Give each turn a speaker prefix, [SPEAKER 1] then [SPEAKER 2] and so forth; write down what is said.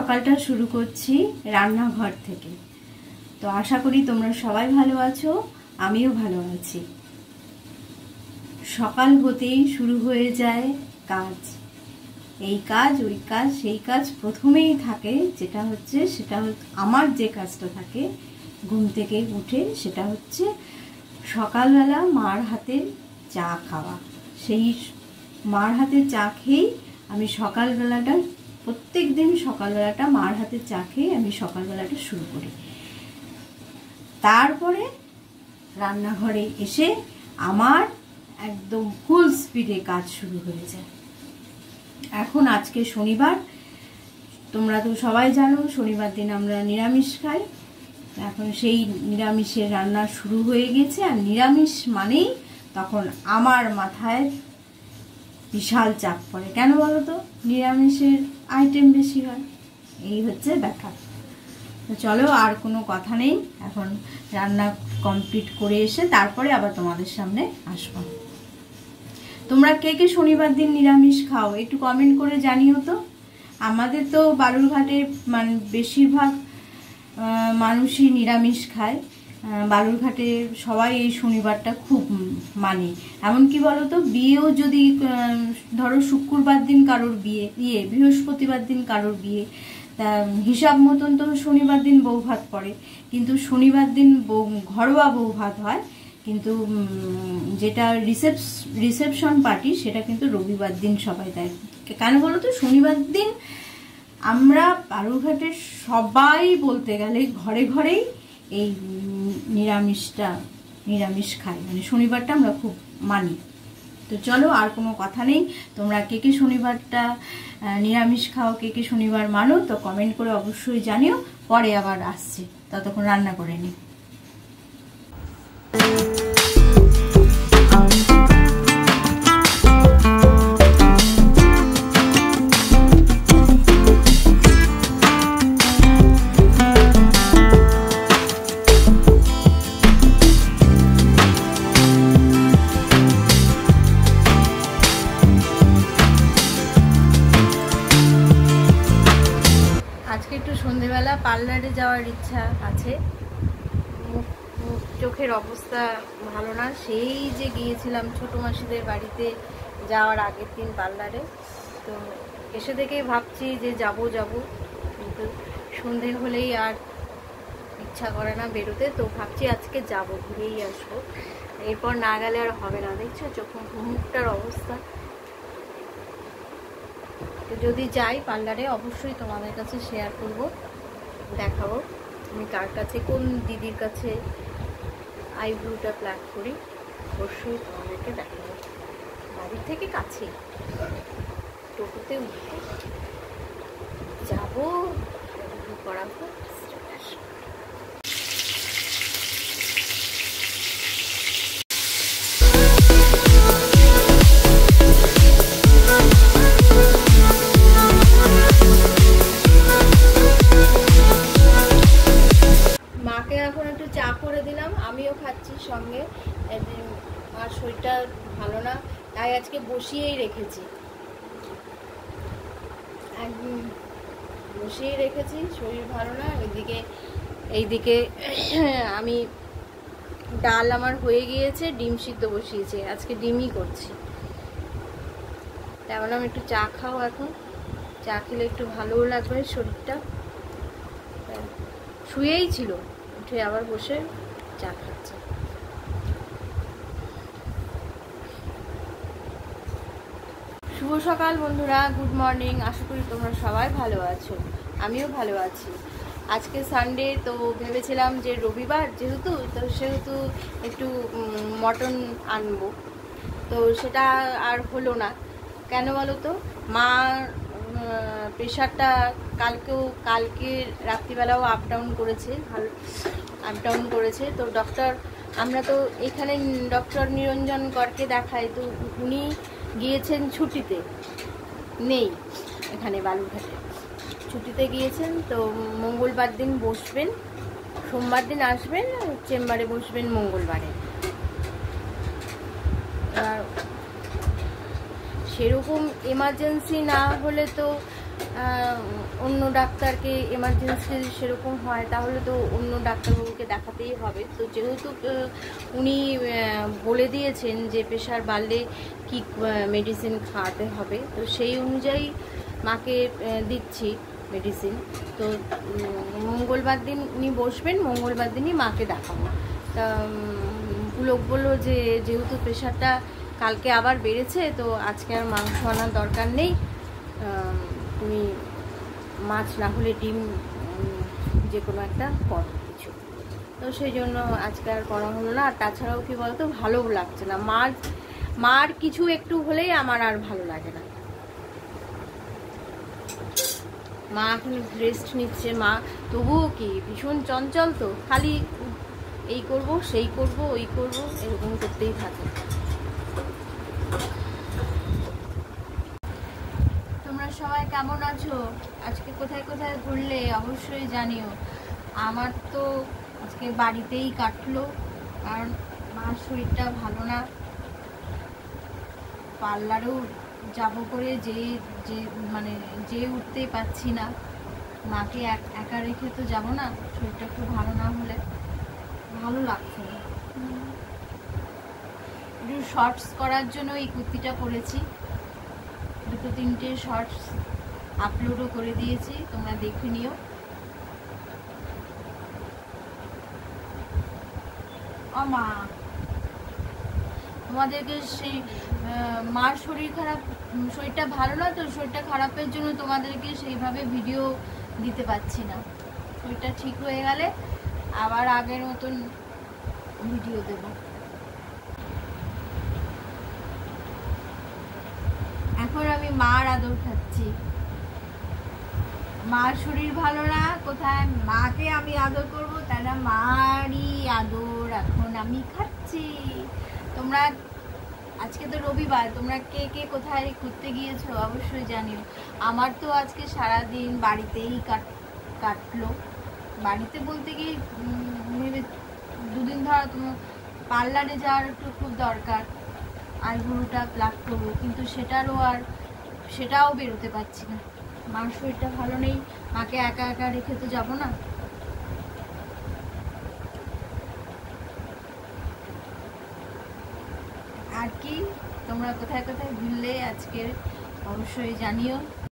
[SPEAKER 1] সকালটা শুরু করছি রান্নাঘর থেকে। তো আশা করি তোমরা সবাই ভালো আছো, আমিও ভালো আছি। সকাল হতেই শুরু হয়ে যায় কাজ, এই কাজ ওই কাজ সেই কাজ প্রথমেই থাকে। সেটা আমার যে কাজটা থাকে ঘুম থেকে উঠে, সেটা হচ্ছে সকালবেলা মার হাতের চা খাওয়া। সেই মার হাতের চা খেয়েই আমি প্রত্যেক দিন সকালবেলাটা মার হাতের চা খেয়ে আমি সকালবেলাটা শুরু করি। তারপরে রান্নাঘরে এসে আমার একদম ফুল স্পিডে কাজ শুরু হয়ে যায়। এখন আজকে শনিবার, তোমরা তো সবাই জানো শনিবার দিন আমরা নিরামিষ খাই। এখন সেই নিরামিষের রান্না শুরু হয়ে গেছে। আর নিরামিষ মানেই তখন আমার মাথায় বিশাল চাপ পড়ে। কেন বলো তো? নিরামিষের আইটেম বেশি হয়, এই হচ্ছে ব্যাপার। তো চলো, আর কোনো কথা নেই, এখন রান্না কমপ্লিট করে এসে তারপরে আবার তোমাদের সামনে আসবো। তোমরা কে কে শনিবার দিন নিরামিষ খাও একটু কমেন্ট করে জানিও তো। আমাদের তো বালুরঘাটে মানে বেশিরভাগ মানুষই নিরামিষ খায়। বালুরঘাটে সবাই এই শনিবারটা খুব মানে। এমনকি বলো তো, বিয়েও যদি ধরো শুক্রবার দিন কারোর বিয়ে, বৃহস্পতিবার দিন কারোর বিয়ে, তা হিসাব মতন তো শনিবার দিন বউ ভাত পড়ে, কিন্তু শনিবার দিন ঘরোয়া বউ ভাত হয়। কিন্তু যেটা রিসেপশন পার্টি সেটা কিন্তু রবিবার দিন সবাই দেয়। কেন বলো তো? শনিবার দিন আমরা বালুরঘাটের সবাই বলতে গেলে ঘরে ঘরেই এই নিরামিষ খাই, মানে শনিবারটা আমরা খুব মানি। তো চলো, আর কোনো কথা নেই। তোমরা কে কে শনিবারটা নিরামিষ খাও, কে কে শনিবার মানো, তো কমেন্ট করে অবশ্যই জানিও। পরে আবার আসছি, ততক্ষণ রান্না করে নিই। সন্ধেবেলা পার্লারে যাওয়ার ইচ্ছা আছে। চোখের অবস্থা ভালো না। সেই যে গিয়েছিলাম ছোট মাসিদের বাড়িতে যাওয়ার আগের দিন পার্লারে, তো এসে দেখেই ভাবছি যে যাব, কিন্তু সন্ধে হলেই আর ইচ্ছা করে না বেরোতে। তো ভাবছি আজকে যাব, ঘুরেই আসবো। এরপর না গেলে আর হবে না। দেখছো চোখের মুখটার অবস্থা। যদি যাই পার্লারে অবশ্যই তোমাদের কাছে শেয়ার করব, দেখাবো আমি কার কাছে, কোন দিদির কাছে আইব্রোটা প্লাক করি, অবশ্যই তোমাদেরকে দেখাবো। বাড়ির থেকে কাছে, টোটোতে উঠে যাবো, করাবো। চা করে দিলাম, আমিও খাচ্ছি সঙ্গে। আর শরীরটা ভালো না, তাই আজকে বসিয়েই রেখেছি, শরীর ভালো না। এইদিকে আমি ডাল আমার হয়ে গিয়েছে, ডিম সিদ্ধ বসিয়েছি, আজকে ডিমই করছি। তাই বললাম একটু চা খাও এখন, চা খেলে একটু ভালোও লাগবে শরীরটা। শুয়েই ছিল, উঠে আবার বসে চা খাচ্ছে। শুভ সকাল বন্ধুরা, গুড মর্নিং। আশা করি তোমরা সবাই ভালো আছো, আমিও ভালো আছি। আজকে সানডে, তো ভেবেছিলাম যে রবিবার সেহেতু একটু মটন আনবো, তো সেটা আর হলো না। কেন বলো তো? মা প্রেশারটা কালকে রাত্রিবেলাও আপ ডাউন করেছে। তো আমরা তো এখানে ডক্টর নিরঞ্জন করকে দেখাই, তো উনি গিয়েছেন ছুটিতে, নেই এখানে বালুরঘাটে, ছুটিতে গিয়েছেন। তো মঙ্গলবার দিন বসবেন, সোমবার দিন আসবেন, চেম্বারে বসবেন মঙ্গলবারে। আর সেরকম এমার্জেন্সি না হলে তো অন্য ডাক্তারকে এমার্জেন্সি সেরকম হয় তাহলে তো অন্য ডাক্তারবাবুকে দেখাতেই হবে। তো যেহেতু উনি বলে দিয়েছেন যে প্রেশার বাড়লে কি মেডিসিন খাওয়াতে হবে, তো সেই অনুযায়ী মাকে দিচ্ছি মেডিসিন। তো মঙ্গলবার দিন উনি বসবেন, মঙ্গলবার দিনই মাকে দেখাবো। তা পুলক বললো যে যেহেতু প্রেশারটা কালকে আবার বেড়েছে, তো আজকে আর মাংস আনার দরকার নেই, তুমি মাছ না হলে ডিম যে কোনো একটা করো কিছু। তো সেই জন্য আজকে আর করা হলো না। আর তাছাড়াও কি বলতো, ভালোও লাগছে না, মার কিছু একটু হলেই আমার আর ভালো লাগে না। মা এখন রেস্ট নিচ্ছে, মা তবুও কি ভীষণ চঞ্চল, তো খালি এই করব সেই করব ওই করব এরকম করতেই থাকে। তোমরা সবাই কেমন আছো? আজকে কোথায় কোথায় ঘুরলে অবশ্যই জানিও। আমার তো আজকে বাড়িতেই কাটলো, কারণ মার শরীরটা ভালো না। পার্লারেও যাব করে যে উঠতেই পারছি না। মাকে একা রেখে তো যাব না, শরীরটা একটু ভালো না হলে ভালো লাগছে না। একটু শর্টস করার জন্য এই কুর্তিটা পরেছি, 2-3টে শর্টস আপলোডও করে দিয়েছি, তোমরা দেখে নিও। মা তোমাদেরকে সেই মার শরীরটা ভালো না, তো শরীরটা খারাপের জন্য তোমাদেরকে সেইভাবে ভিডিও দিতে পারছি না। শরীরটা ঠিক হয়ে গেলে আবার আগের মতন ভিডিও দেব। এখন আমি মার আদর খাচ্ছি। মার শরীর ভালো না, কোথায় মাকে আমি আদর করবো, তাই না, মারই আদর এখন আমি খাচ্ছি। তোমরা আজকে তো রবিবার, তোমরা কে কে কোথায় ঘুরতে গিয়েছো অবশ্যই জানিও। আমার তো আজকে সারাদিন বাড়িতেই কাটলো। বাড়িতে বলতে গিয়ে ভেবে 2 দিন ধরে তোমার পার্লারে যাওয়ার একটু খুব দরকার, আইব্রোটা প্লাক করবো, কিন্তু সেটাও বেরোতে পারছি না। মার শরীরটা ভালো নেই, মাকে একা একা রেখে তো যাবো না। আর কি, তোমরা কোথায় কোথায় ঘুরলে আজকে অবশ্যই জানিও।